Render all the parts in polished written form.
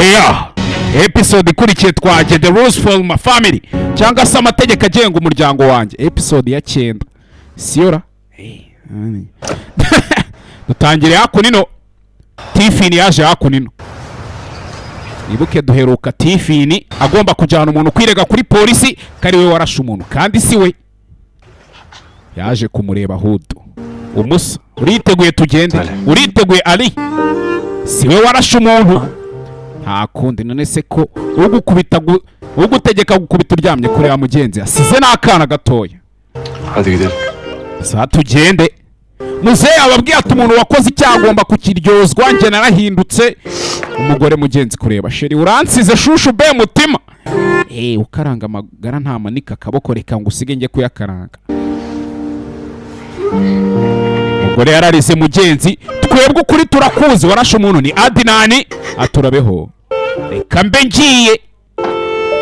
Yeah. Episode ikurikiye twaje The Rules for My Family cyangwa se amategeko agenga umuryango wanjye. Episode ya 9. Siora. Dutangire hakunino. Tifini yaje hakunino. Ibuke duheruka Tifini agomba kujyana umuntu kwirega kuri polisi kari we warashe umuntu kandi si we. Yaje kumureba hudu. Umusa uriteguye tugende. Uriteguye Ali. Si we warashe umuntu. Nta kundi none se ko ugutegeka gukubita uryamye kure ya mugenzi asize n'akana gatoya. Hadi gidelim. Sa tugende. Muzehe ababwiye ati umuntu wakoze icyaha agomba kukiryozwa, nge narahindutse umugore mugenzi kureba sheri uransize shushu be mutima. Ukaranga amagara nta manika akaboko reka ngo usige nge kuyakaranga. Umugore yararize mugenzi, twebwe ukuri turakuzi warashe umuntu ni Ep.9 aturabeho. Reka mbe ngiye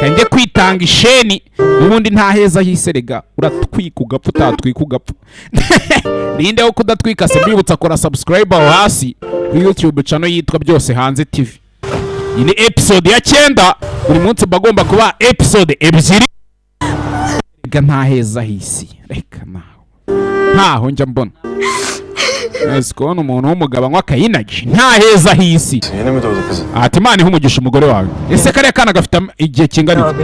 kanjye kwitanga isheni ubundi nta heza hiserega uratwika ugapfa utatwika ugapfa. Ninde wo kudatwika se bibutsa kora subscribe aho hasi ku YouTube channel yitwa BYOSE HANZE TV. Iyi ni episode ya 9 buri munsi bagomba kuba episode ebyiri. Reka nta heza hisi reka ntaho njya mbona. Esko umuntu w'umugabo anywa kayinaji nta heza hisi. Ati Imana ihumugisha umugore wawe. Ese kare kana gafite igihe kingana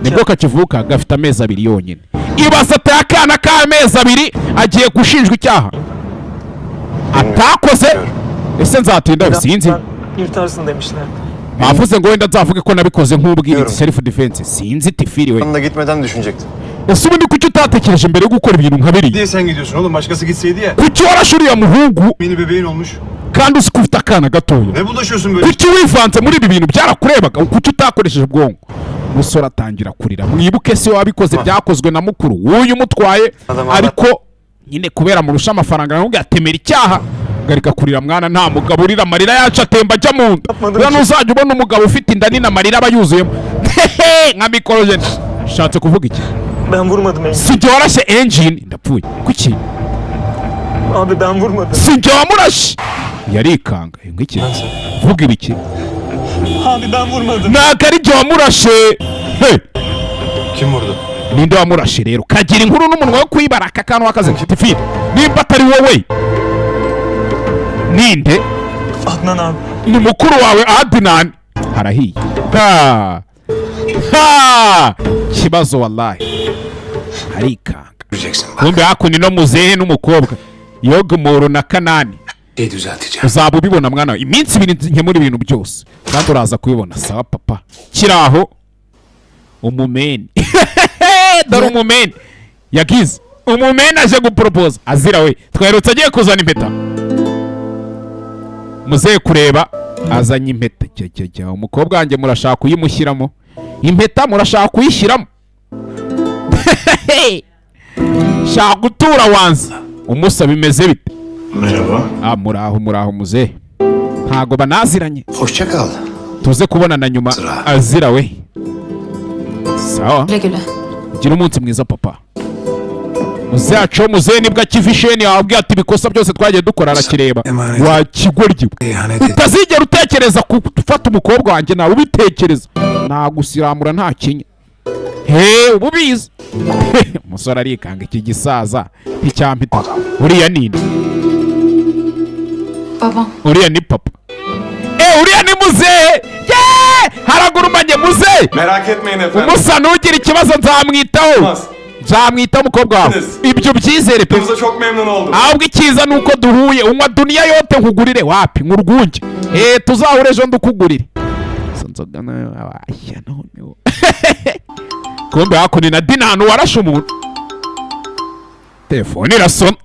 nibwo kakivuka gafite amezi 2 yonyine. Ibaza akana ka amezi 2 agiye gushinjwa icyaha atakoze. Ese nzatinda bisinzi yurtarsın demişler. Bavuze ngo wenda nzavuge ko nabikoze nk'ubwirinzi self defense. Sinzi tifiri we. Yanına gitmeden düşünecektim. Ese ubundi kuki utatekereje mbere yo gukora ibintu nka biriya? Diye sen gidiyorsun oğlum, başkası gitseydi ya. Kuki warashuriye muhungu? Mini bebeğin olmuş. Kandi uzi ko ufite akana gatoya. Ne bulaşıyorsun böyle? Kuki wivanze muri ibi bintu byarakurebaga? Kuki utakoresheje ubwonko? Musora atangira kurira. Mwibuke se wabikoze byakozwe na mukuru uyu mutwaye ariko nyine kubera murusha amafaranga ngo atemera icyaha garika kurira mwana nta mugabo urira amarira yacu atemba ajya mu nda. Rero uzajya ubona umugabo ufite inda nini amarira aba yuzuyemo nka mikorogene. Shatse kuvuga iki? Ben vurmadım engine. Sinjye warashe engine ndapfuye. Kuki? Abi ben vurmadım. Sinjye wamurashe. Yarikanga. Ngiki? Vuga ibiki? Abi ben vurmadım. Nagari jye wamurashe. Hey. Kim vurdu? Ninde wamurashe rero? Kagira inkuru n'umunwa wo kwibaraka kanwa akaze tifiri. Nimba atari wowe. Ninde? Adnan abi. Ni mukuru wawe Ep.9. Harahiye. Kibazo wallahi. Arikanga. Kumbe hakuni no muzehe n'umukobwa. Yogumuru na Kanani. Uzaba ubibona mwana. Iminsi 2 nkemura ibintu byose. Kandi uraza kubibona sawa papa. Kiraho umumeni. Dore umumeni. Yagize. Umumeni aje gupropose. Azira we. Twerutse agiye kuzana impeta. Muzehe kureba azanye impeta. Cya umukobwa wanjye murashaka kuyimushyiramo. Impeta murashaka kuyishyiramo. Shaka gutura wanze. Umusa bimeze bite? Merhaba. Muraho muzehe. Ntago banaziranye. Hoşça kal. Tuze kubona na nyuma azira we. Sawa. Gira umunsi mwiza papa. Muzehe nibwo akivisheni ababwiye ati bikosa byose twagiye dukora arakireba. Wa kigoryi. Utazigera utekereza gufata umukobwa wanjye nawe ubitekereza. Nagusiramura nta kinya. Ububizi. Umusore arikanga iki gisaza nticyampita. Uriya ninde? Baba. Uriya ni papa. Uriya ni muzehe. Haragurumanye muzehe. Merak etmeyin efendim. Umusa nugira ikibazo nzamwitaho. Nzamwita umukobwa wawe. Ibyo byizere pe. Çok memnun oldum. Ahubwo ikiza nuko duhuye unywa duniya yote nkugurire wapi nkurwunge. Tuzahure ejo ndukugurire. Nzoga nayo ashya noneho. Kumbe hakuni na Ep.9 warashe umuntu. Telefone irasona.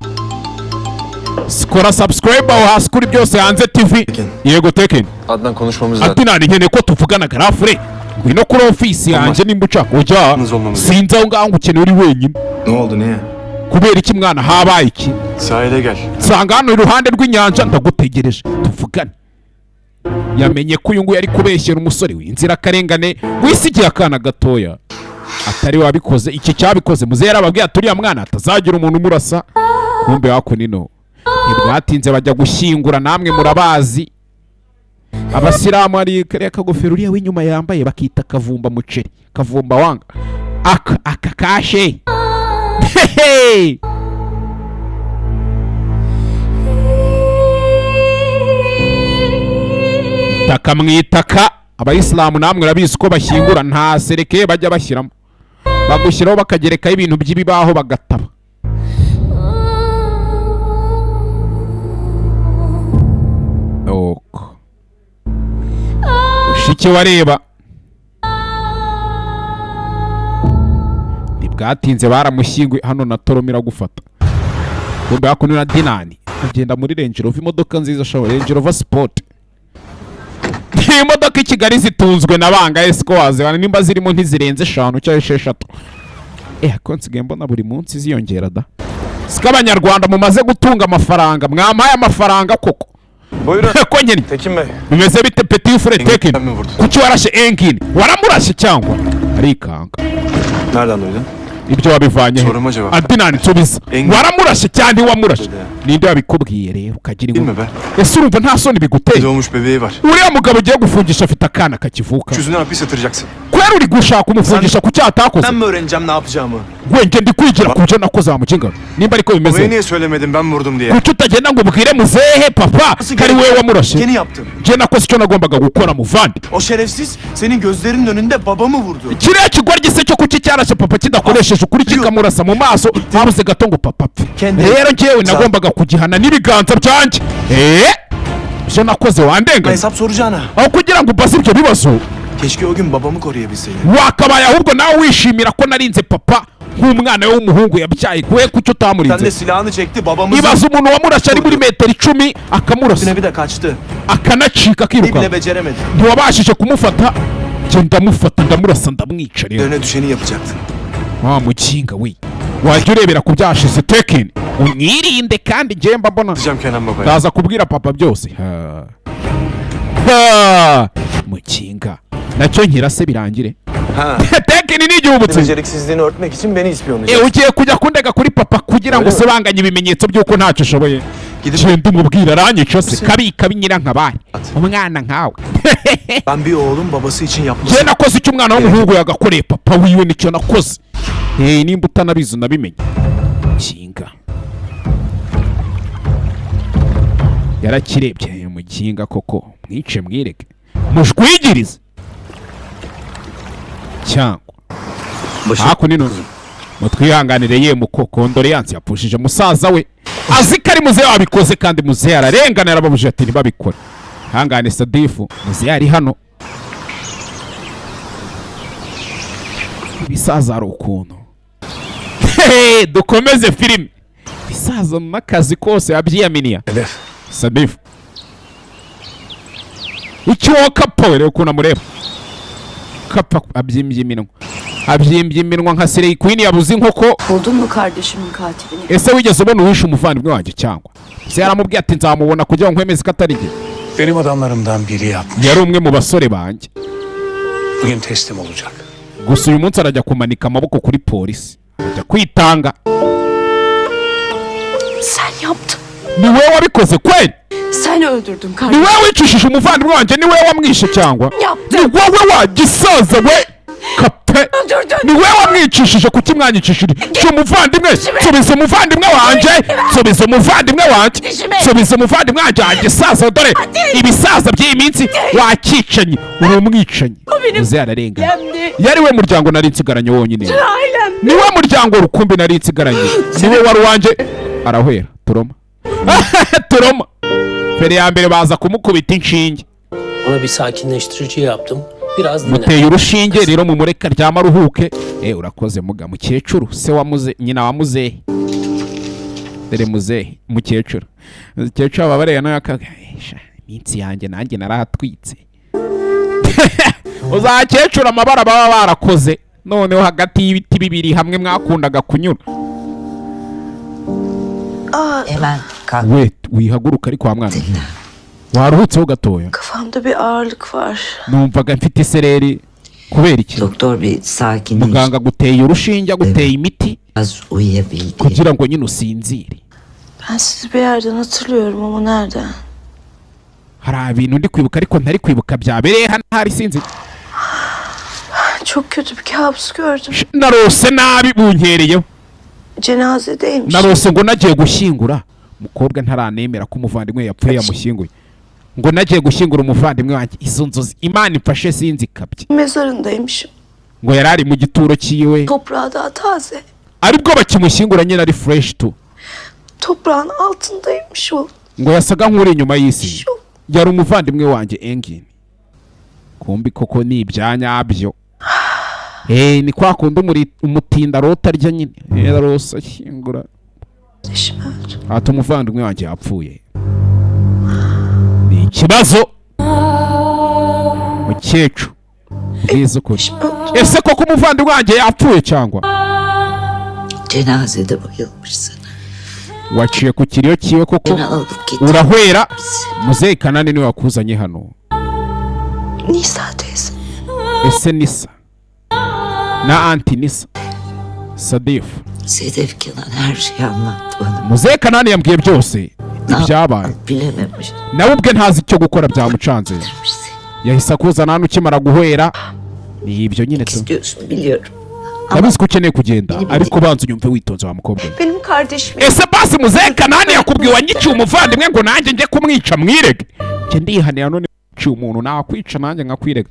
Skora subscribe aho hasi kuri BYOSE HANZE TV. Yego Tekin. Adnan konuşmamız lazım. Ep.9 nkene ko tuvugana garafure. Ngwino kuri ofisi yanjye nimba ushaka ujya. Sinzi aho ngaho ukeneye uri wenyine. Ne oldu niye? Kubera iki mwana habaye iki? Sahile gel. Nsanga hano iruhande rw'inyanja ndagutegereje. Tuvugane. Yamenye ko uyu nguyu ari kubeshyera umusore w'inzira karengane wisigiye akana gatoya. Atari wabikoze iki cyabikoze muzehe arababwiye aturiya mwana atazagira umuntu umurasa. Kumbe hakunino. Ntibwatinze bajya gushyingura namwe murabazi. abasilamu ari kariya kagofero uriya w'inyuma yambaye bakita kavumba muceri, kavumba wanga aka kashe taka mwitaka. Abayisilamu namwe urabizi ko bashyingura nta sereke bajya bashyiramo, bagushyiraho bakagerekaho ibintu by'ibibaho bagataba. Oko ushike wareba ntibwatinze baramushyinguye. Hano na toromira gufata kumbe hakuno na dinani agenda muri Range Rover, imodoka nziza shaho, Range Rover Sport. Imodoka i Kigali zitunzwe na banga esiko wazibana nimba zirimo ntizirenze 5 cyangwa 6. Ko nsigaye mbona buri munsi ziyongera da. Sika abanyarwanda mumaze gutunga amafaranga, mwamaye amafaranga koko. Ko nyine Tekin Bey. bimeze bite petit frère Tekin? Kuki warashe Engin? Waramurashe cyangwa arikanga? Nereden duydun? Ibyo wabivanye Soruma cevap. Adinani tubiza. Waramurashe cyane wamurashe. Ninde wabikubwiye rero ukagira Değil mi ingo? be? Ese urumva nta soni biguteye? Doğmuş bebeği var. Uriya mugabo ugiye gufungisha afite akana kakivuka. Yüzünü hapis yatıracaksın. Kwera uri gushaka umufungisha ku cyatakoze. Ben mi öğreneceğim ne yapacağımı? Wenge ndi kwigira ku byo nakoze amukinga. Nimba ariko Babaya bimeze. niye söylemedin ben vurdum diye? Kuki utagenda ngo ubwire muzehe papa kari wewe wamurashe? Yeni yaptım. Je nakoze icyo nagombaga gukora muvandi. O şerefsiz senin gözlerinin önünde babamı vurdu. Kiriya kigoryi se cyo kuki cyarashe papa kidakoresheje ukuri kikamurasa mu maso habuze gato ngo papa apfe. Rero njyewe nagombaga kugihana n'ibiganza byanjye. Byo nakoze wandenga. Hesap soracağına. Aho kugira ngo ubaze ibyo bibazo. Keşke o gün babamı koruyabilseydim. Wakabaye ahubwo nawe wishimira ko narinze papa nk'umwana we w'umuhungu yabyaye kuwe kucyo Sen de utamurinze. silahını çekti babamızı. Ibaza umuntu wamurashe ari muri metero 10 akamurasa Üstüne bir de kaçtı. akanacika Bir akiruka. bile beceremedi. Ntiwabashije kumufata. Je ndamufata ndamurasa ndamwica rero. Üzerine düşeni yapacaktın. Mukinga we wajya urebera ku byashize Tekin unyirinde kandi njye mba mbona Diyeceğim Kenan babaya. ndaza kubwira papa byose. Mukinga nacyo nkirase birangire. Ha. Tekin ni igihubutse. Beceriksizliğini örtmek için beni ispiyonlayacaksın. Ugiye kujya kundega kuri papa kugira ngo usibanganye ibimenyetso by'uko ntacyo ushoboye. Je ndimubwira aranyica se kabi nyira nk'abari umwana nkawe. Ben bir oğlum babası için yapmışım. Je nakoze icyo umwana w'umuhungu yagakoreye papa wiwe nicyo nakoze. Nimba utanabizi unabimenye. Kinga yarakirebye mukinga koko mwice mwireke mushwigirize cyangwa hakunino mutwihanganire ye mukondoleyanse yapushije musaza we azi ko ari muzehe wabikoze kandi muzehe ararengana yarababuje ati ntibabikore. Hangane Sadifu muzehe ari hano. Ibisaza ari ukuntu dukomeze filime. Ibisaza n'akazi kose yabyiyaminiya. Sadifu icyo kapa we rero ukuntu amureba kapa abyimbye iminwa nka Slay Queen yabuze inkoko. Buldun mu kardeşimin katilini? Ese wigeze ubona uwishe umuvandimwe wanjye cyangwa? Se yaramubwiye ati nzamubona kugira ngo nkwemeze ko atari njye. Benim adamlarımdan biri yapmış. Yari umwe mu basore banjye. Bugün teslim olacak. Gusa uyu munsi arajya kumanika amaboko kuri polisi. Arajya kwitanga. Sen yaptın. Ni wowe wabikoze kweli? Sen öldürdün Ni kardeşimi. wowe wicishije umuvandimwe wanjye? Ni wowe wamwishe cyangwa? Yaptım. Ni wowe wagisaza we kape. Öldürdün. Ni wowe wamwicishije kuki mwanyicishije? Umuvandimwe subiza umuvandimwe wanjye. Subiza umuvandimwe wanjye. Subiza umuvandimwe wanjye agisaza dore ibisaza by'iyi minsi wakicanye uri umwicanyi. Uze ararengana. Yari we muryango nari nsigaranye wonyine. Ni we muryango rukumbi nari nsigaranye. Ni we wari wanjye arahwera turoma. Turoma. Fere ya mbere baza kumukubita inshinge. Ona bir sakinleştirici yaptım. Biraz dinle. Muteye urushinge rero mumureka ryama ruhuke. Urakoze muga mukecuru se wamuze nyina wamuzehe. Dere muzehe mukecuru. Mukecuru ababareye no yakagasha. Iminsi yanjye nanjye narahatwitse. Uzakecuru amabara baba barakoze. Noneho hagati y'ibiti bibiri hamwe mwakundaga kunyura. Hemen kalk. We wihaguruka ari kwa mwana. Waruhutseho gatoya. Kafamda bir ağırlık var. Numvaga mfite isereri kubera iki? Doktor bir sakinleş. Muganga guteye urushinge guteye imiti Az uyuyabil diye. kugira ngo nyine usinzire. Ben sizi bir yerden hatırlıyorum ama nereden? hari ibintu ndi kwibuka ariko ntari kwibuka byabereye hano hari sinzi. Çok kötü bir kabus gördüm. Narose nabi bunkereyeho. Cenazedeymiş. Narose ngo nagiye gushyingura umukobwa ntaranemera ko umuvandimwe yapfuye yamushyinguye. Ngo nagiye gushyingura umuvandimwe wanjye, izo nzozi Imana ifashe sinzi kabye. Mezarındaymışım. Ngo yarari mu gituro cyiwe. Toprağı daha taze. Aribwo bakimushyingura nyine ari fresh tu. Toprağın altındaymış o. Ngo yasaga nk'uri inyuma y'isi. Yari umuvandimwe wanjye Engin. Kumbi koko ni ibyanyabyo. Ni kwa kundi umutinda rota rya nyine. Yarose ashyingura. Ati umuvandimwe wanjye yapfuye. Ni ikibazo. Mukecuru. Bwiza ukuri. Ese koko umuvandimwe wanjye yapfuye cyangwa? Cenazede bayılmışsın. Waciye ku kiriyo kiwe koko urahwera. Muzehe Kanani niwe wakuzanye hano. Nisa teyze. Ese Nisa na anti Nisa Sadif. Sedef Kenan her şeyi anlattı bana. Muzehe Kanani yambwiye byose ibyabaye. Bilememiş. Nawe ubwe ntazi icyo gukora byamucanze. Yahise akuzana hano ukimara guhwera. Ni ibyo nyine tu. İstiyorsun biliyorum. Ndabizi ko ukeneye kugenda ariko banza unyumve witonze wa mukobwa. Benim kardeşim. Ese basi Muzehe Kanani yakubwiye wanyiciye umuvandimwe ngo nanjye njye kumwica mwirege. Njye ndihanira none ciye umuntu nakwica nanjye nkakwirega.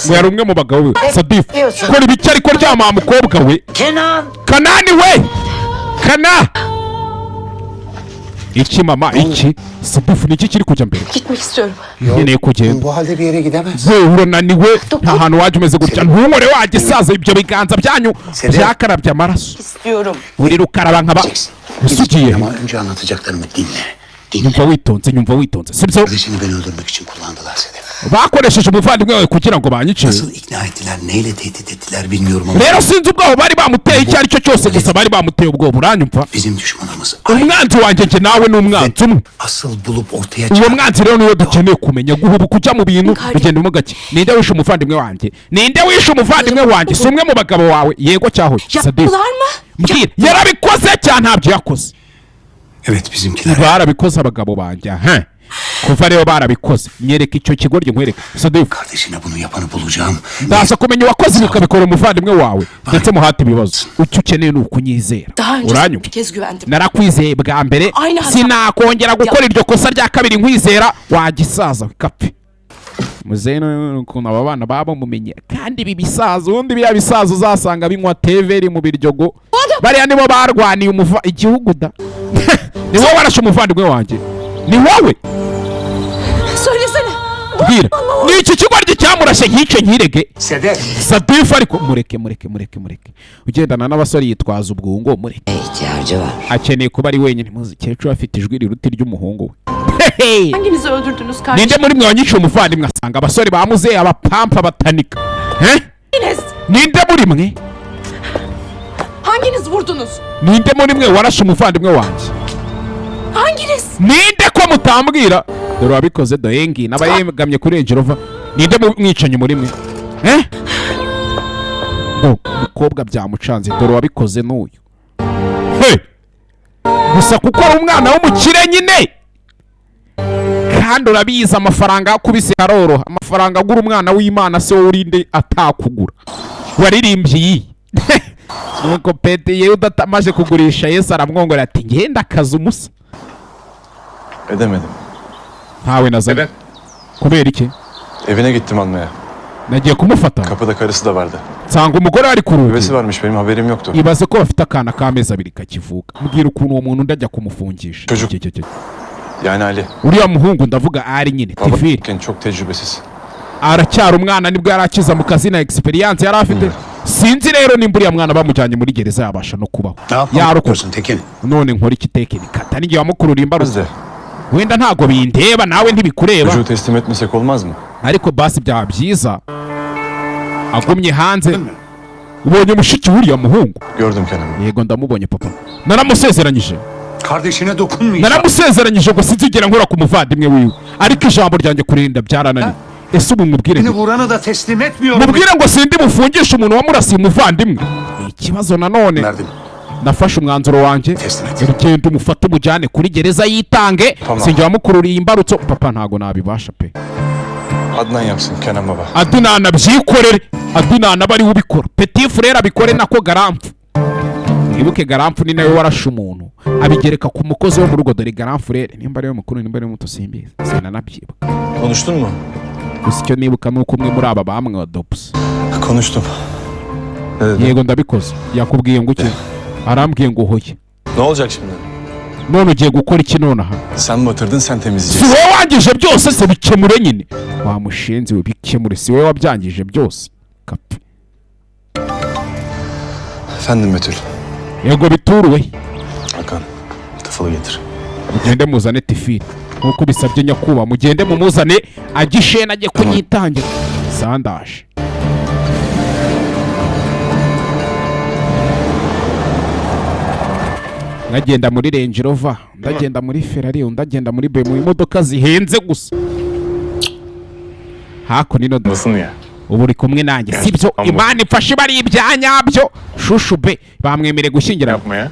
Ngo yari umwe mu bagabo we. Sadif kora ibiki ariko ryama mukobwa we. Kanani we. Kana. İki mama iki. Sadif niki kiri kujya mbere? Gitmek istiyorum. Nkeneye kugenda. Bu halde bir yere gidemez. We urananiwe nta hantu waje umeze gutya. Ntunkore wagisaza ibyo biganza byanyu byakarabye amaraso. İstiyorum. Uri rukaraba nkaba usugiye. Ama önce anlatacaklarımı dinle. Nyumva witonze sibyo? Kardeşini beni öldürmek için kullandılar Sedef. Bakoresheje umuvandimwe wawe kugira ngo banyice. Nasıl ikna ettiler, neyle tehdit ettiler bilmiyorum ama. Rero sinzi ubwoba bari bamuteye icyo ari cyo cyose gusa bari bamuteye ubwoba uranyumva. Bizim düşmanımız. Umwanzi wanjye nje nawe ni umwanzi umwe. Asıl bulup ortaya Uwo mwanzi rero niwe dukeneye kumenya guhubuka kujya mu bintu bigenda mu gake. Ninde wishe umuvandimwe wanjye? Ninde wishe umuvandimwe wanjye? Si umwe mu bagabo wawe yego cyaho. Sadif. Mbwira yarabikoze cyane ntabyo yakoze. Evet bizimkiler. Barabikoze abagabo banjye ha. Kuva rero barabikoze. Nyereka icyo kigoryo nkwereka. Sadif. Kardeşine bunu yapanı bulacağım. Ndaza kumenya wakoze ukabikora umuvandimwe wawe ndetse muhate ibibazo. Icyo ukeneye ni ukunyizera. Uranyuma. Bir kez güvendim. Narakwizeye bwa mbere sinakongera gukora iryo kosa rya kabiri nkwizera wagisaza kapfe. Muzehe ukuntu aba bana baba mumenye kandi ibi bisaza ubundi bya bisaza uzasanga binywa teveri mu biryogo. Bariya nibo barwaniye igihugu da. Ni wowe warashe umuvandimwe wanjye. Ni wowe. Söylesene. Bwira. Ni iki kigoryi cyamurashe nk'icyo nkirege. Sedef. Sadif ariko mureke. Ugendana n'abasore yitwaza ubwungo mureke. İhtiyacı var. Akeneye kuba ari wenyine muzikecuru afite ijwi riruti ry'umuhungu we. Hanginizi öldürdünüz kardeşim? Ninde muri mwe wanyiciye umuvandimwe asanga abasore ba Muzehe abapampa batanika. Hanginiz? Ninde muri mwe? Hanginiz vurdunuz? Ninde muri mwe warashe umuvandimwe wanjye? Hanginiz? Ninde ko mutambwira? Dore wabikoze doyengi n'abayegamye kuri Enjirova. Ninde mwicanyi muri mwe? Umukobwa byamucanze dore wabikoze n'uyu. Gusa kuko ari umwana w'umukire nyine. Kandi urabizi amafaranga yakubise aroroha. Amafaranga agura umwana w'Imana se wowe urinde atakugura. Waririmbye iyi. Nuko Peti yewe udatamaje kugurisha Yesu aramwongora ati ngenda akazi umusa. Edemedim. Ntawe nazanye. Kubera iki? Evine gittim almaya. Nagiye kumufata. Kapıda karısı da vardı. Nsanga umugore ari ku rugi. Bebesi varmış benim haberim yoktu. Ibaze ko bafite akana k'amezi abiri kakivuka. Mbwira ukuntu uwo muntu ndajya kumufungisha. Çocuk. Yani Ali. Uriya muhungu ndavuga ari nyine Tifiri. Babaken çok tecrübesiz. Aracyari umwana nibwo yarakiza mu kazi na experience yari afite. Sinzi rero nimba uriya mwana bamujyanye muri gereza yabasha no kubaho. Yarokoze Tekin. None nkora iki Tekinika? Atari ngiye wamukurura imbaruze. Bizde. Wenda ntago bindeba nawe ntibikureba. Çocuğu teslim etmesek olmaz mı? Ariko basi byaba byiza agumye hanze. Ubonye mushiki w'uriya muhungu? Gördüm kendimi. Yego ndamubonye papa. Naramusezeranyije. Kardeşine dokunmayacak. Naramusezeranyije ngo sinzigera nkora ku muvandimwe wiwe. Ariko ijambo ryanjye kurinda byarananiye. Ese ubu mubwire Beni vuranı da teslim etmiyorum. mubwire ngo sindi mufungisha umuntu wamurasiye umuvandimwe. Ikibazo nanone. Verdim. nafashe umwanzuro wanjye urugendo umufate umujyane kuri gereza yitange sinjye wamukururiye imbarutso papa ntago nabibasha pe Adnan yapsın Kenan baba. Adnan abyikorere Adnan aba ariwe ubikora petit frère abikore nako Garanfu ibuke Garanfu ni nawe warashe umuntu abigereka ku mukozi wo mu rugo dore Garanfu frère nimba ariwe mukuru nimba ariwe muto simbizi sinanabyibuka. Konuştun mu? Gusa icyo nibuka nuko umwe muri aba bamwe adopse. Konuştum. Ne dedin? Yego ndabikoze yakubwiye ngo iki arambwiye ngo hoye. Ne olacak şimdi? None ugiye gukora iki nonaha? Sen batırdın sen Si temizleyeceksin. wowe wangije byose se bikemure nyine wamushenzi we bikemure si wowe wabyangije byose kapi. Efendim Betül. Yego bituruwe Hakan. Tıfalı getir. mugende muzane tifiri nkuko bisabye nyakuba mugende mumuzane agishena ajye kunyitangira sandaje. Ndagenda muri Range Rover ndagenda muri Ferrari ndagenda muri BMW imodoka zihenze gusa hako nino Nasıl ya? ubu uri kumwe nanjye sibyo Imana ifashe bari ibyanyabyo shushu be bamwemere gushyingira Yapma ya.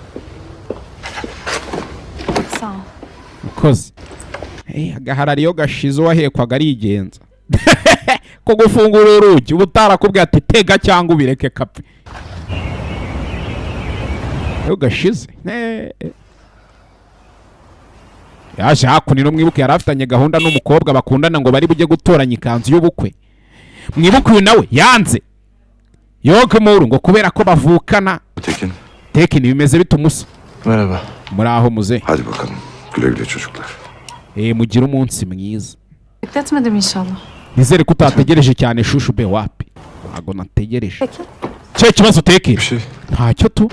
Sağ ol. ukoze agaharariyo gashize uwahekwaga arigenza ko gufungura urugi uba utarakubwira ati tega cyangwa ubireke kape iyo gashize yaje hakuno mwibuke yari afitanye gahunda n'umukobwa bakundana ngo bari bujye gutoranya ikanzu y'ubukwe mwibuke uyu nawe yanze yoke muru ngo kubera ko bavukana Tekin. Tekin bimeze bitumusa Merhaba. muri aho muze Hadi bakalım. Güle güle çocuklar. mugire umunsi mwiza. Bekletmedim inşallah. Nizere ko utategereje cyane shushu be wapi ntago nategereje. Peki. Cyo kibazo Tekin Bir şey. ntacyo tu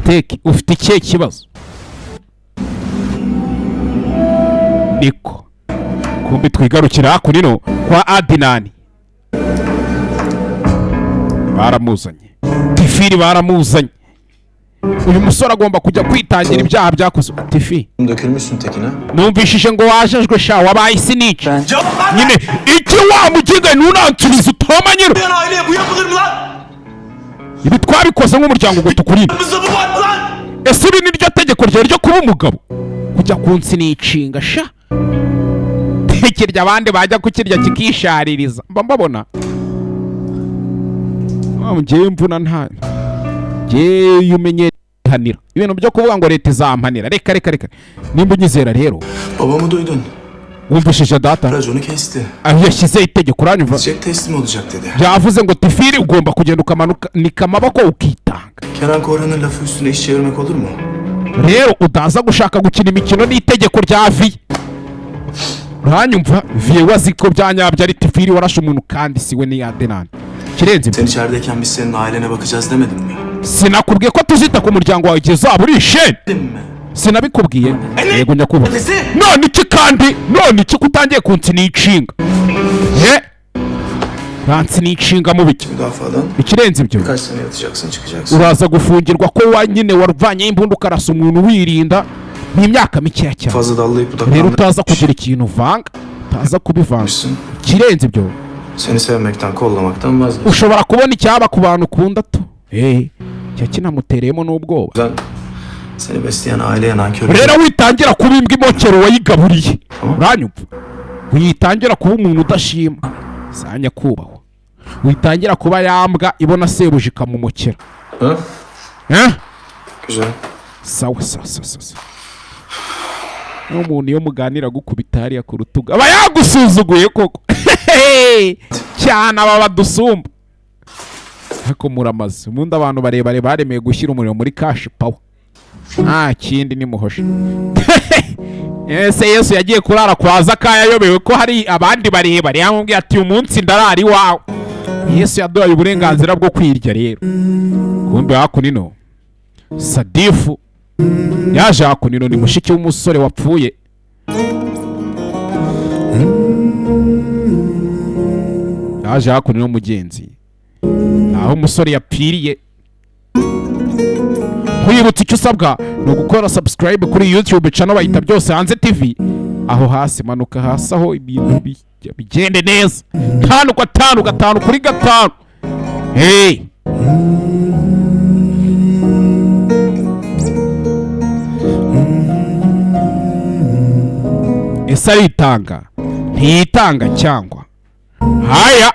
Teki ufite ikihe kibazo niko kumbi twigarukira hakunino kwa Adnan baramuzanye tifiri baramuzanye uyu musore agomba kujya kwitangira ibyaha byakoze tifi Dökülmüşsün Tekin ha. numvishije ngo wajejwe sha wabaye isinica nyine iki wamugize nunansubiza utomanyiro Ben aileye bu yapılır mı lan? ibi twabikoze nk'umuryango ngo tukurinde Aramızda bu var mı lan? ese ibi niryo tegeko ryawe ryo kuba umugabo kujya kunsinishinga sha tekirya abandi bajya kukirya kikishaririza mba mbabona njyewe mvuna nta njyewe umenye hanira ibintu byo kuvuga ngo leta izampanira reka nimba unyizera rero Babamı duydun. wumvishije data Raconu kesti. yashyizeho itegeko uranyumva Çek teslim olacak dedi. yavuze ngo tifiri ugomba kugenda ukamanika amaboko ukitanga Kenan Korhan'ın lafı üstüne iş çevirmek olur mu? rero utaza gushaka gukina imikino n'itegeko rya viye uranyumva viye wazi ko byanyabyo ari tifiri warashe umuntu kandi siwe ni Adnan kirenze Sen içerideyken biz senin ailene bakacağız demedim mi? sinakubwiye ko tuzita ku muryango wawe igihe zaba uri isheni Dedim mi? sinabikubwiye yego nyakubahwa Nesi? none iki kandi none iki kutangiye kunsinishinga bansinishinga mu biki Müdafadan ikirenze ibyo birkaç sene yatacaksın çıkacaksın. uraza gufungirwa ko nyine waruvanyeho imbunda ukarasa umuntu wirinda ni imyaka mikeya cyane Fazla dallayıp rero budaklandırmışsın. utaza kugira ikintu uvanga utaza kubivanga ikirenze ibyo Seni sevmekten, kollamaktan vazgeç. ushobora kubona icyaba ku bantu ukunda tu cya kinamutereyemo n'ubwoba Sen seni besleyen aileye nankör. rero witangira kuba imbwa imokero wayigaburiye uranyumva witangira kuba umuntu udashima za nyakubahwa witangira kuba yambwa ibona sebuja ikamumokera Ha? Güzel. sawa n'umuntu iyo muganira gukubita hariya ku rutugu aba yagusuzuguye koko cyane aba badusumba ariko muramaze ubundi abantu barebare baremeye gushyira umuriro muri kashi pawa nta kindi nimuhoshe ese Yesu yagiye kurara kwa Zakayo ayobewe ko hari abandi barebare yamubwiye ati uyu munsi ndarara iwawe Yesu yaduhaye uburenganzira bwo kwirya rero kumbe hakunino Sadifu yaje hakunino ni mushiki w'umusore wapfuye yaje hakunino mugenzi aho umusore yapfiriye nkwibutsa icyo usabwa ni ugukora subscribe kuri YouTube channel bayita byose hanze TV aho hasi manuka hasi aho ibintu bigende neza. 5 kuri 5. Hey, ese aritanga ntiyitanga cyangwa haya.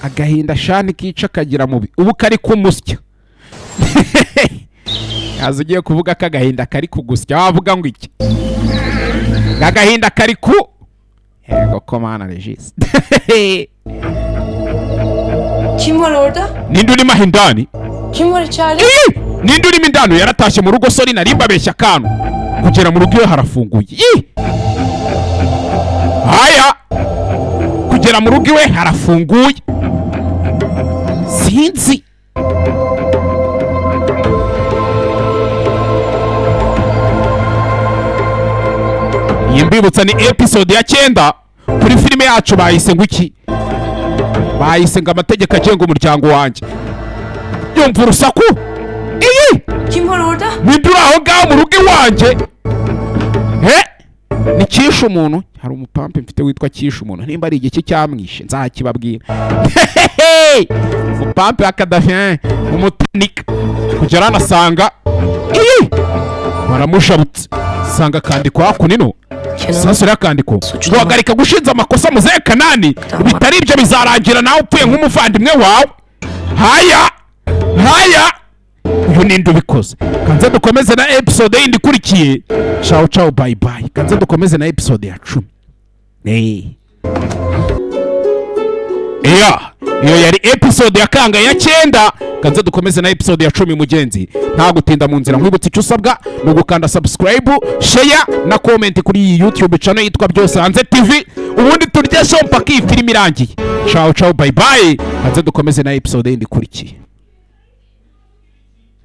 Agahinda shani kica kagira mubi ubu kari kumusya. Yaza ugiye kuvuga ko agahinda kari kugusya wavuga ngo iki? Agahinda kari ku yego komana Regis. Kim var orada? Ninde urimo indani? Kim var içeride? Ninde urimo indani? Yaratashye mu rugo sori narimba abeshya kantu kugera mu rugo iyo harafunguye. Haya kugera mu rugo iwe harafunguye. Sinzi iyi mbibutsa ni episode ya 9 kuri filime yacu bahise ngo iki? Bahise ngo amategeko agenga umuryango wanjye. Yumva urusaku? Kim var orada? Nindura aho ngaho mu rugo iwanjye. Ni kishe umuntu. Hari umupampe mfite witwa kishe umuntu. Nimba ari igiki cyamwishe nzakibabwira. Umupampe akadafien umutunika kugera nasanga baramushabutse. Sanga kandiko hakunino. Sasa yakandiko. Guhagarika gushinza amakosa muze Kanani. Bitari ibyo bizarangira nawe upfuye nk'umuvandimwe wawe. Haya. Uyu ninde ubikoze? Kanze dukomeze na episode yindi kurikiye. Ciao bye bye. Kanze dukomeze na episode ya 10. Iyo yari episode ya kanga ya 9. Kanze dukomeze na episode ya 10 mugenzi. Nta gutinda mu nzira nkwibutse icyo usabwa no gukanda subscribe, share na comment kuri iyi YouTube channel yitwa Byose Hanze TV. Ubundi turye so mpaka iyi film irangiye. Ciao bye bye. Kanze dukomeze na episode yindi kurikiye.